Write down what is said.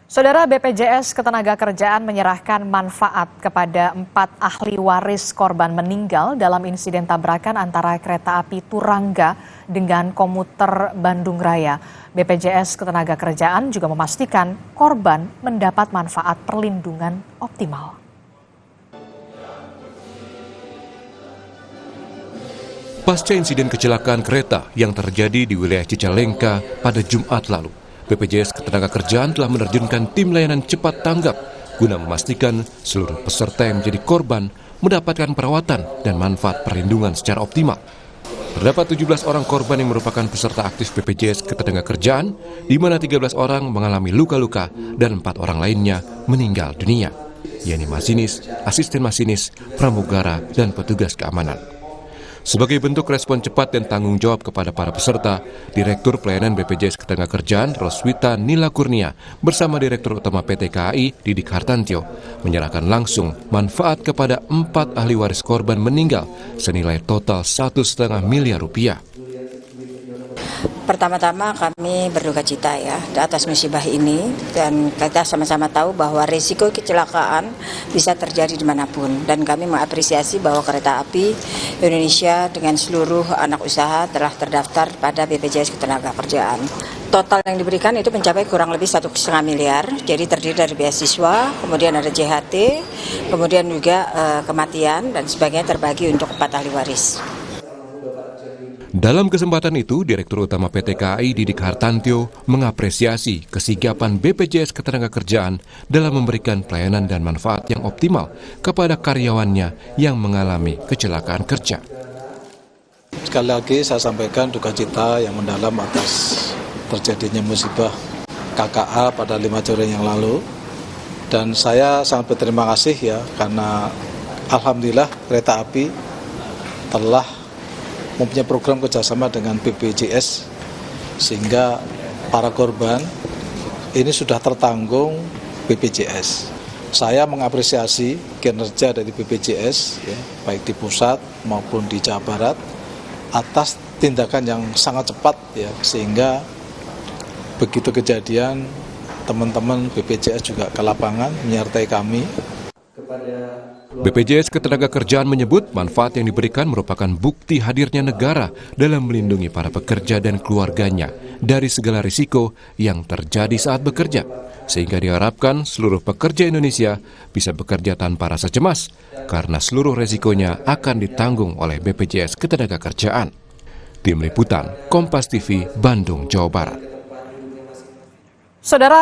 Saudara, BPJS Ketenagakerjaan menyerahkan manfaat kepada 4 ahli waris korban meninggal dalam insiden tabrakan antara kereta api Turangga dengan komuter Bandung Raya. BPJS Ketenagakerjaan juga memastikan korban mendapat manfaat perlindungan optimal. Pasca insiden kecelakaan kereta yang terjadi di wilayah Cicalengka pada Jumat lalu, BPJS Ketenagakerjaan telah menerjunkan tim layanan cepat tanggap guna memastikan seluruh peserta yang menjadi korban mendapatkan perawatan dan manfaat perlindungan secara optimal. Terdapat 17 orang korban yang merupakan peserta aktif BPJS Ketenagakerjaan, di mana 13 orang mengalami luka-luka dan 4 orang lainnya meninggal dunia, yakni masinis, asisten masinis, pramugara, dan petugas keamanan. Sebagai bentuk respon cepat dan tanggung jawab kepada para peserta, Direktur Pelayanan BPJS Ketenagakerjaan Roswita Nila Kurnia bersama Direktur Utama PT KAI Didik Hartantio menyerahkan langsung manfaat kepada 4 ahli waris korban meninggal senilai total 1,5 miliar rupiah. Pertama-tama kami berduka cita ya atas musibah ini, dan kita sama-sama tahu bahwa risiko kecelakaan bisa terjadi dimanapun, dan kami mengapresiasi bahwa kereta api Indonesia dengan seluruh anak usaha telah terdaftar pada BPJS Ketenagakerjaan. Total yang diberikan itu mencapai kurang lebih 1,5 miliar, jadi terdiri dari beasiswa, kemudian ada JHT, kemudian juga kematian dan sebagainya terbagi untuk 4 ahli waris. Dalam kesempatan itu, Direktur Utama PT KAI Didik Hartantio mengapresiasi kesigapan BPJS Ketenagakerjaan dalam memberikan pelayanan dan manfaat yang optimal kepada karyawannya yang mengalami kecelakaan kerja. Sekali lagi saya sampaikan duka cita yang mendalam atas terjadinya musibah KKA pada 5 Januari yang lalu. Dan saya sangat berterima kasih ya, karena alhamdulillah kereta api telah mempunyai program kerjasama dengan BPJS, sehingga para korban ini sudah tertanggung BPJS. Saya mengapresiasi kinerja dari BPJS, ya, baik di pusat maupun di Jawa Barat, atas tindakan yang sangat cepat, ya, sehingga begitu kejadian teman-teman BPJS juga ke lapangan menyertai kami. BPJS Ketenagakerjaan menyebut manfaat yang diberikan merupakan bukti hadirnya negara dalam melindungi para pekerja dan keluarganya dari segala risiko yang terjadi saat bekerja, sehingga diharapkan seluruh pekerja Indonesia bisa bekerja tanpa rasa cemas karena seluruh risikonya akan ditanggung oleh BPJS Ketenagakerjaan. Tim Liputan Kompas TV, Bandung, Jawa Barat. Saudara